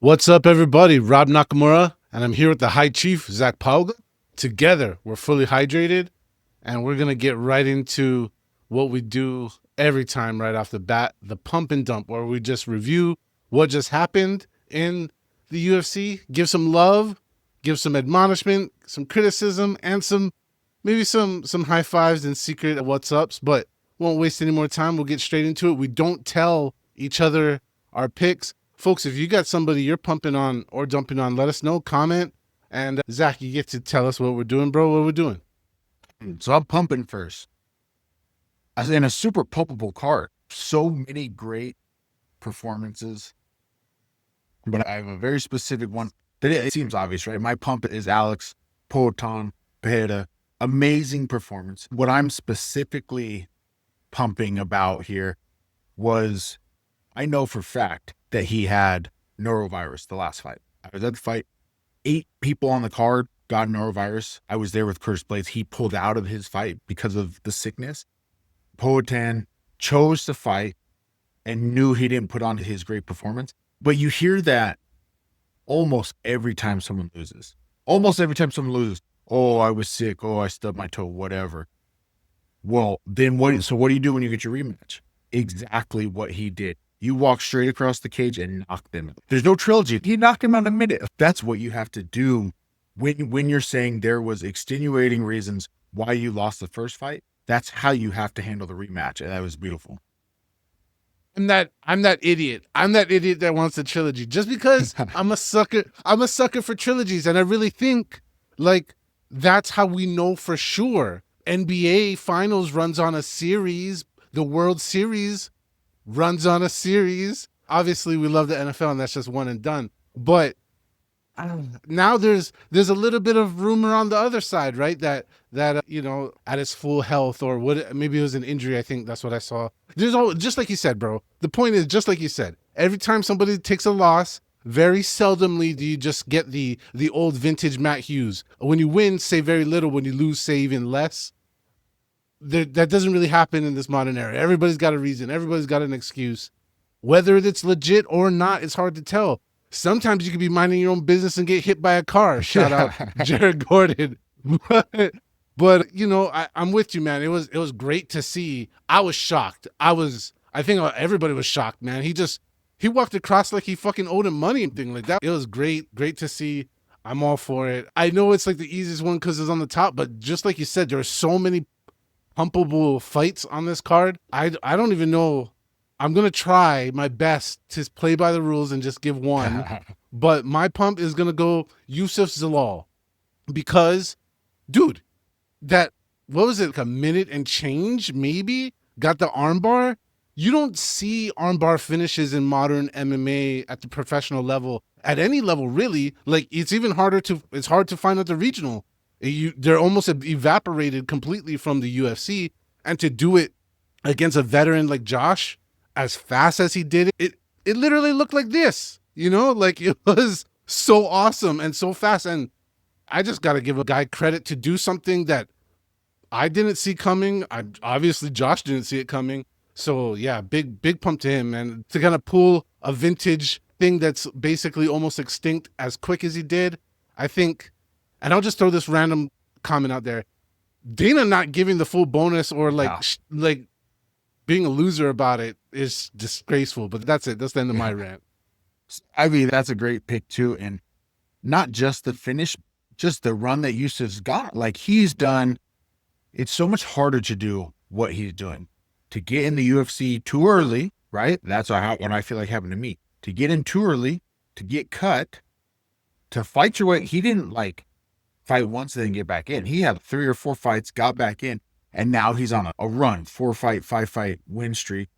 What's up, everybody? Rob Nakamura, and I'm here with the High Chief, Zac Pauga. Together, we're fully hydrated, and we're going to get right into what we do every time right off the bat, the pump and dump, where we just review what just happened in the UFC, give some love, give some admonishment, some criticism, and maybe some high fives and secret what's ups, but won't waste any more time. We'll get straight into it. We don't tell each other our picks. Folks, if you got somebody you're pumping on or dumping on, let us know, comment. And Zac, you get to tell us what we're doing, bro. What we're doing. So I'm pumping first. As in a super pumpable card. So many great performances. But I have a very specific one that it seems obvious, right? My pump is Alex Poatan Pereira. Amazing performance. What I'm specifically pumping about here was I know for fact that he had norovirus the last fight. I was at the fight. 8 people on the card got norovirus. I was there with Curtis Blades. He pulled out of his fight because of the sickness. Poatan chose to fight and knew he didn't put on his great performance. But you hear that almost every time someone loses. Almost every time someone loses. Oh, I was sick. Oh, I stubbed my toe, whatever. Well, then what? So what do you do when you get your rematch? Exactly what he did. You walk straight across the cage and knock them. There's no trilogy. He knocked him out in a minute. That's what you have to do when you're saying there was extenuating reasons why you lost the first fight. That's how you have to handle the rematch. And that was beautiful. I'm that idiot. I'm that idiot that wants a trilogy. Just because I'm a sucker for trilogies. And I really think like that's how we know for sure. NBA Finals runs on a series. The World Series runs on a series. Obviously, we love the NFL, and that's just one and done. But now there's a little bit of rumor on the other side, right? That at his full health or what, maybe it was an injury. I think that's what I saw. There's always, just like you said, bro. The point is, just like you said, every time somebody takes a loss, very seldomly do you just get the old vintage Matt Hughes. When you win, say very little. When you lose, say even less. That doesn't really happen in this modern era. Everybody's got a reason. Everybody's got an excuse. Whether it's legit or not, it's hard to tell. Sometimes you could be minding your own business and get hit by a car. Shout out Jared Gordon. But I'm with you, man. It was great to see. I was shocked. I think everybody was shocked, man. He walked across like he fucking owed him money and thing like that. It was great to see. I'm all for it. I know it's like the easiest one because it's on the top, but just like you said, there are so many pumpable fights on this card. I don't even know. I'm going to try my best to play by the rules and just give one. But my pump is going to go Yusuf Zalal. Because, dude, what was it, like a minute and change, maybe? Got the armbar? You don't see armbar finishes in modern MMA at the professional level, at any level, really. Like, it's hard to find at the regional. They're almost evaporated completely from the UFC, and to do it against a veteran like Josh as fast as he did it literally looked like this, like it was so awesome and so fast. And I just got to give a guy credit to do something that I didn't see coming. Obviously Josh didn't see it coming. So yeah, big pump to him, man, to kind of pull a vintage thing that's basically almost extinct as quick as he did. I think. And I'll just throw this random comment out there. Dana not giving the full bonus or like being a loser about it is disgraceful. But that's it. That's the end of my rant. I mean, that's a great pick too. And not just the finish, just the run that Yusuf's got. Like he's done, it's so much harder to do what he's doing. To get in the UFC too early, right? That's what I feel like happened to me. To get in too early, to get cut, to fight your way. He didn't like fight once and then get back in. He had 3 or 4 fights, got back in, and now he's on a run, 4-fight, 5-fight win streak.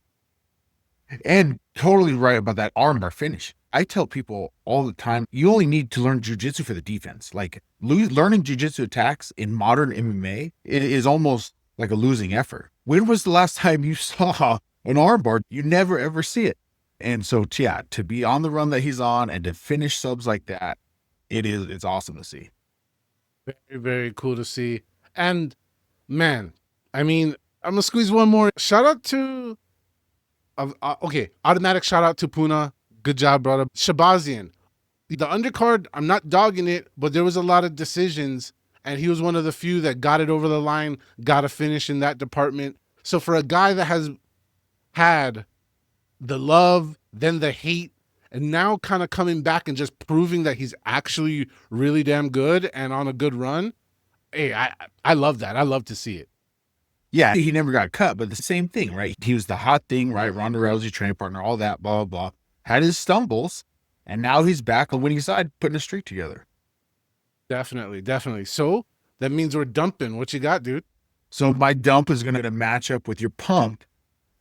And totally right about that armbar finish. I tell people all the time, you only need to learn jiu-jitsu for the defense. Like learning jiu-jitsu attacks in modern MMA, it is almost like a losing effort. When was the last time you saw an armbar? You never ever see it. And so yeah, to be on the run that he's on and to finish subs like that, it's awesome to see. Very, very cool to see. And man, I mean, I'm gonna squeeze one more. Shout out to automatic shout out to Puna. Good job, brother. Shabazian. The undercard, I'm not dogging it, but there was a lot of decisions, and he was one of the few that got it over the line, got a finish in that department. So for a guy that has had the love, then the hate, and now kind of coming back and just proving that he's actually really damn good and on a good run, hey, I love that. I love to see it. Yeah, he never got cut, but the same thing, right? He was the hot thing, right? Ronda Rousey, training partner, all that, blah, blah, blah. Had his stumbles, and now he's back on the winning side, putting a streak together. Definitely, definitely. So that means we're dumping. What you got, dude? So my dump is going to match up with your pump.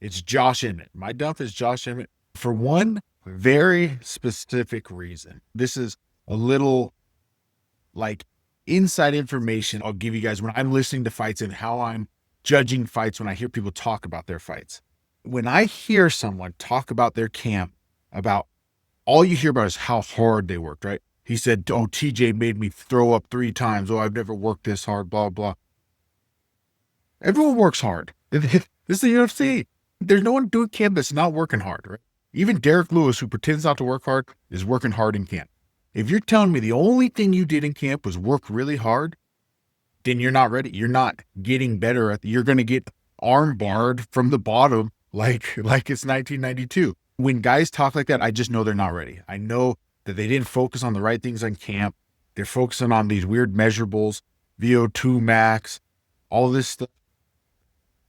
It's Josh Emmett. My dump is Josh Emmett for one very specific reason. This is a little like inside information I'll give you guys when I'm listening to fights and how I'm judging fights when I hear people talk about their fights. When I hear someone talk about their camp, about all you hear about is how hard they worked, right? He said, oh, TJ made me throw up 3 times. Oh, I've never worked this hard, blah, blah. Everyone works hard. This is the UFC. There's no one doing camp that's not working hard, right? Even Derek Lewis, who pretends not to work hard, is working hard in camp. If you're telling me the only thing you did in camp was work really hard, then you're not ready. You're not getting better. You're going to get arm barred from the bottom like it's 1992. When guys talk like that, I just know they're not ready. I know that they didn't focus on the right things on camp. They're focusing on these weird measurables, VO2 max, all this stuff.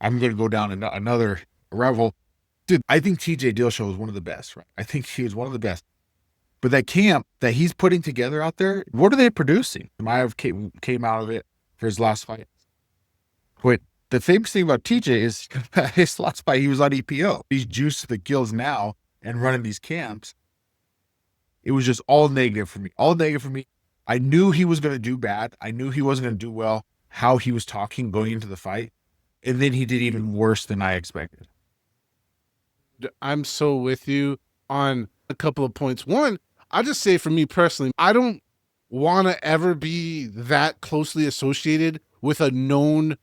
I'm going to go down another rabbit. Dude, I think TJ Dillashaw was one of the best, right? I think he was one of the best. But that camp that he's putting together out there, what are they producing? Maiev came out of it for his last fight. But the famous thing about TJ is his last fight, he was on EPO. He's juiced to the gills now and running these camps. It was just all negative for me. All negative for me. I knew he was going to do bad. I knew he wasn't going to do well, how he was talking going into the fight. And then he did even worse than I expected. I'm so with you on a couple of points. One, I'll just say for me personally, I don't want to ever be that closely associated with a known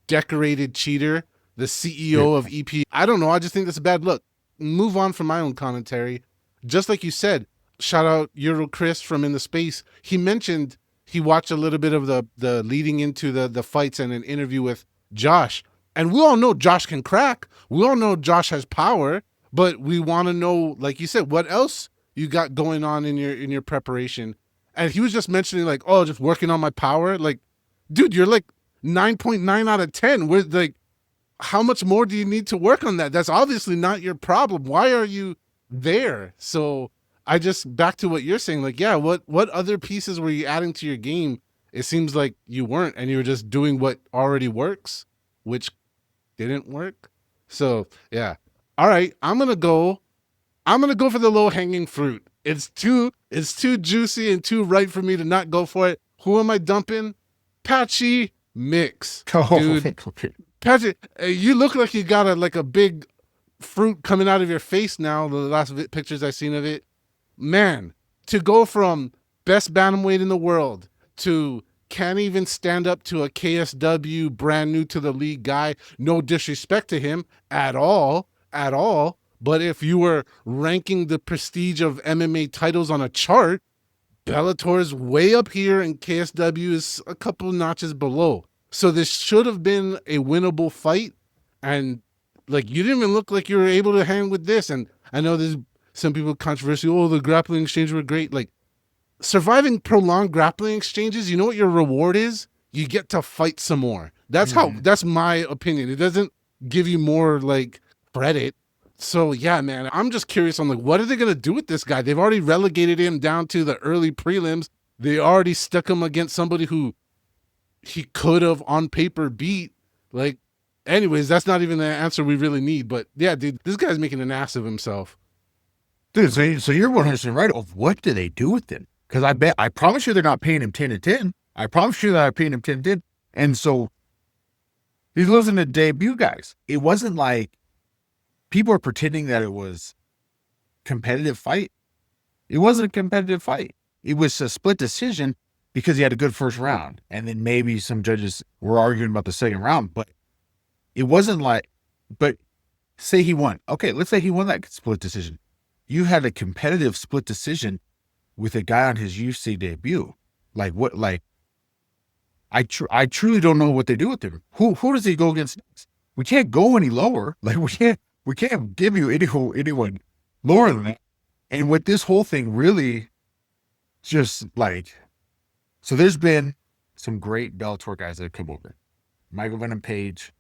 decorated cheater, the CEO of EP. I don't know. I just think that's a bad look. Move on from my own commentary. Just like you said, shout out Euro Chris from In the Space. He mentioned he watched a little bit of the leading into the fights and an interview with Josh. And we all know Josh can crack. We all know Josh has power, but we want to know, like you said, what else you got going on in your preparation. And he was just mentioning like, oh, just working on my power. Like, dude, you're like 9.9 out of 10. We're like, how much more do you need to work on that? That's obviously not your problem. Why are you there? So I just, back to what you're saying, like, yeah, what other pieces were you adding to your game? It seems like you weren't, and you were just doing what already works, which didn't work. So yeah. All right. I'm going to go for the low hanging fruit. It's too juicy and too ripe for me to not go for it. Who am I dumping? Patchy Mix. Dude. Patchy, you look like you got a big fruit coming out of your face now, the last pictures I've seen of it. Man, to go from best bantamweight in the world to can't even stand up to a KSW brand new to the league guy. No disrespect to him at all. But if you were ranking the prestige of MMA titles on a chart, Bellator is way up here and KSW is a couple notches below. So this should have been a winnable fight. And like, you didn't even look like you were able to hang with this. And I know there's some people controversial. Oh, the grappling exchanges were great. Like, surviving prolonged grappling exchanges, you know what your reward is? You get to fight some more. That's my opinion. It doesn't give you more like credit. So yeah, man, I'm just curious on like, what are they going to do with this guy? They've already relegated him down to the early prelims. They already stuck him against somebody who he could have on paper beat. Like, anyways, that's not even the answer we really need. But yeah, dude, this guy's making an ass of himself. Dude, so you're 100% right. Of what do they do with him? Because I promise you they're not paying him 10 to 10. I promise you that I'm paying him 10 to 10. And so he's losing to debut guys. It wasn't like people are pretending that it was competitive fight. It wasn't a competitive fight. It was a split decision because he had a good first round. And then maybe some judges were arguing about the second round. But it wasn't like, but say he won. Okay, let's say he won that split decision. You had a competitive split decision with a guy on his UFC debut. Like what? Like I truly don't know what they do with him. Who does he go against next? We can't go any lower. Like we can't give you anyone lower than that. And with this whole thing, really, just like, so there's been some great Bellator guys that have come over, Michael Venom Page,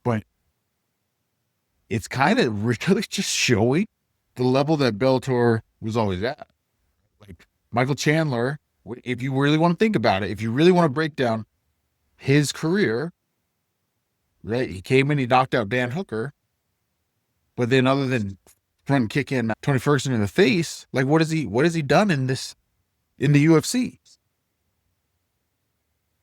but it's kind of really just showing the level that Bellator was always at. Like Michael Chandler, if you really want to think about it, if you really want to break down his career, right? He came in, he knocked out Dan Hooker, but then other than front kicking Tony Ferguson in the face, like what has he done in the UFC?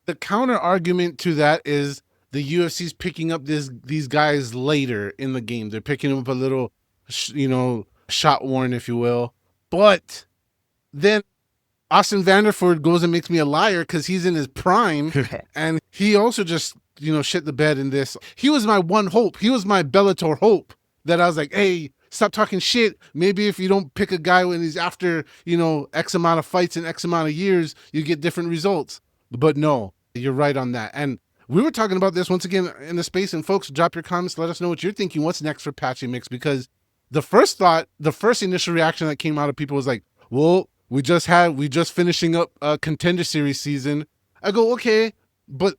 The counter argument to that is the UFC's picking up these guys later in the game. They're picking up a little, shot warrant, if you will. But then Austin Vanderford goes and makes me a liar because he's in his prime, and he also just shit the bed in this. He was my one hope. He was my Bellator hope that I was like, hey, stop talking shit. Maybe if you don't pick a guy when he's after X amount of fights in X amount of years, you get different results. But no, you're right on that. And we were talking about this once again in the space, and folks, drop your comments. Let us know what you're thinking. What's next for Patchy Mix? Because the first initial reaction that came out of people was like, well, we just finishing up a Contender Series season. I go, okay, but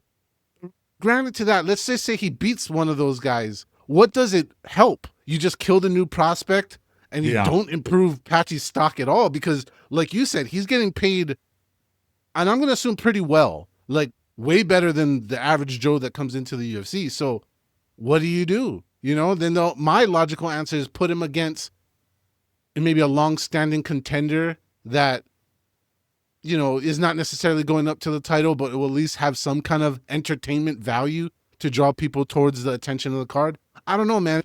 granted to that, let's just say he beats one of those guys. What does it help? You just killed a new prospect and you don't improve Patchy's stock at all because, like you said, he's getting paid, and I'm going to assume pretty well, like way better than the average Joe that comes into the UFC. So what do? Then my logical answer is put him against maybe a long-standing contender that, is not necessarily going up to the title, but it will at least have some kind of entertainment value to draw people towards the attention of the card. I don't know, man.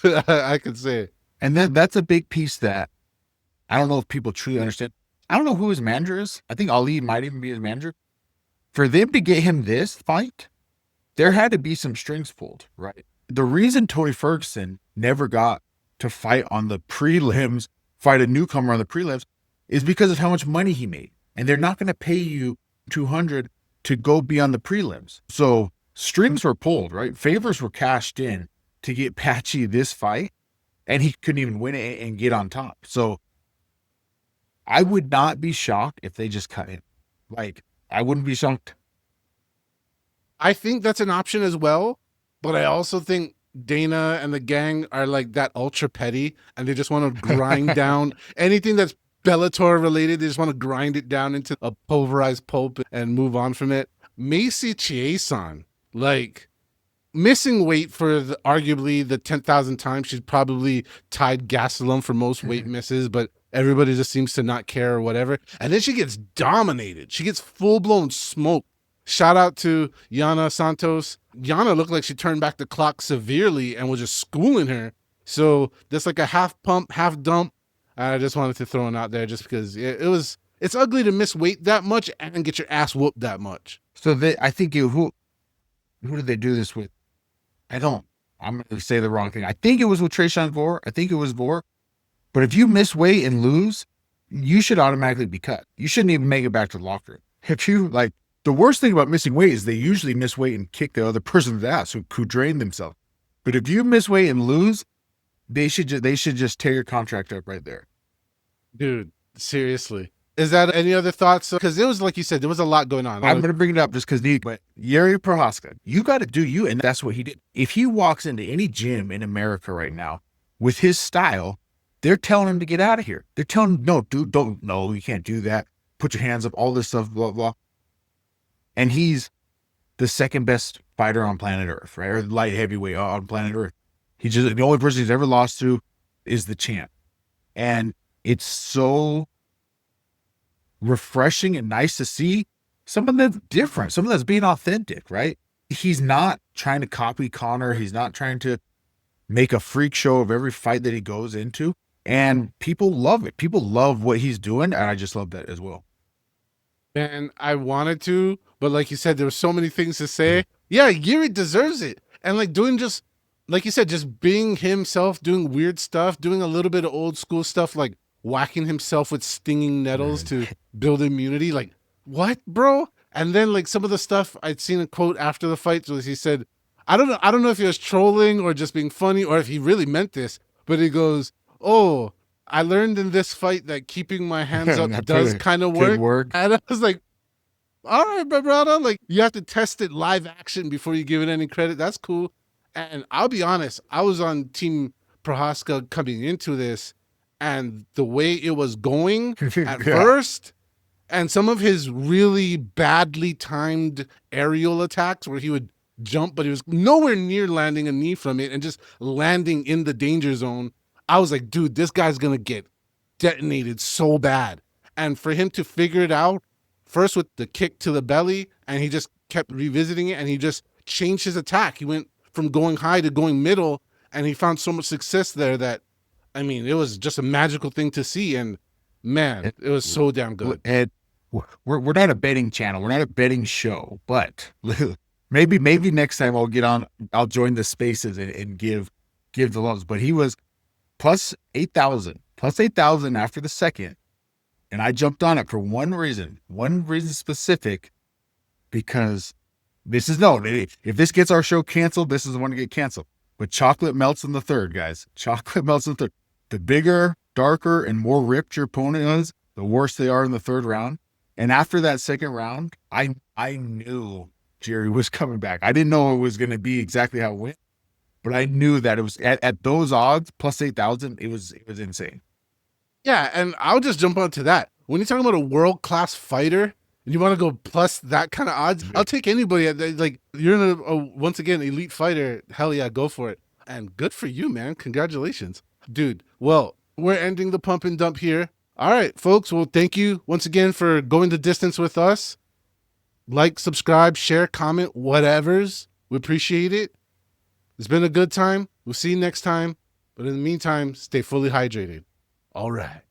I could say it. And then that's a big piece that I don't know if people truly understand. I don't know who his manager is. I think Ali might even be his manager. For them to get him this fight, there had to be some strings pulled, right? The reason Tony Ferguson never got to fight on the prelims, fight a newcomer on the prelims, is because of how much money he made. And they're not going to pay you $200 to go be on the prelims. So strings were pulled, right? Favors were cashed in to get Patchy this fight, and he couldn't even win it and get on top. So I would not be shocked if they just cut him. Like, I wouldn't be shocked. I think that's an option as well, but I also think Dana and the gang are like that ultra petty, and they just want to grind down anything that's Bellator related. They just want to grind it down into a pulverized pulp and move on from it. Macy Chiasson, like, missing weight for arguably the 10,000 times she's probably tied Gastelum for most weight misses, but everybody just seems to not care or whatever. And then she gets dominated. She gets full-blown smoked. Shout out to Yana Santos. Yana looked like she turned back the clock severely and was just schooling her. So that's like a half pump, half dump. I just wanted to throw it out there just because it's ugly to miss weight that much and get your ass whooped that much. So I think who did they do this with? I'm going to say the wrong thing. I think it was with Trayshawn Vore. I think it was Vore. But if you miss weight and lose, you should automatically be cut. You shouldn't even make it back to the locker room. If you, like, the worst thing about missing weight is they usually miss weight and kick the other person's ass who drained themselves. But if you miss weight and lose, they should just tear your contract up right there. Dude, seriously. Is that any other thoughts? Because it was, like you said, there was a lot going on. I'm going to bring it up just because, but Yuri Prohaska, you got to do you, and that's what he did. If he walks into any gym in America right now with his style, they're telling him to get out of here. They're telling him, no, dude, no, you can't do that. Put your hands up, all this stuff, blah, blah. And he's the second best fighter on planet Earth, right? Or light heavyweight on planet Earth. He's just the only person he's ever lost to is the champ. And it's so refreshing and nice to see something that's different, something that's being authentic, right? He's not trying to copy Conor. He's not trying to make a freak show of every fight that he goes into. And people love it. People love what he's doing. And I just love that as well. And I wanted to, but like you said, there were so many things to say. Yeah, Yuri deserves it. And like doing just, like you said, just being himself, doing weird stuff, doing a little bit of old school stuff, like whacking himself with stinging nettles to build immunity. Like, what, bro? And then like some of the stuff I'd seen a quote after the fight was he said, I don't know if he was trolling or just being funny or if he really meant this, but he goes, "Oh, I learned in this fight that keeping my hands up That does really kind of could work." work. And I was like, all right, my brother, like you have to test it live action before you give it any credit. That's cool. And I'll be honest, I was on Team Prohaska coming into this, and the way it was going at Yeah. first, and some of his really badly timed aerial attacks where he would jump, but he was nowhere near landing a knee from it and just landing in the danger zone. I was like, dude, this guy's gonna get detonated so bad. And for him to figure it out, first with the kick to the belly, and he just kept revisiting it, and he just changed his attack. He went from going high to going middle, and he found so much success there that, I mean, it was just a magical thing to see. And man, it was so damn good. And we're not a betting channel. We're not a betting show. But maybe next time I'll join the spaces and give the lows. But he was plus 8,000 after the second. And I jumped on it for one reason specific, because this is if this gets our show canceled, this is the one to get canceled. But chocolate melts in the third, guys. Chocolate melts in the third. The bigger, darker, and more ripped your opponent is, the worse they are in the third round. And after that second round, I knew Jerry was coming back. I didn't know it was going to be exactly how it went, but I knew that it was at those odds, plus 8,000. It was insane. Yeah, and I'll just jump onto that. When you're talking about a world-class fighter, and you want to go plus that kind of odds, I'll take anybody. Like, you're in a once again, elite fighter. Hell yeah, go for it. And good for you, man. Congratulations. Dude, well, we're ending the pump and dump here. All right, folks. Well, thank you once again for going the distance with us. Like, subscribe, share, comment, whatevers. We appreciate it. It's been a good time. We'll see you next time. But in the meantime, stay fully hydrated. All right.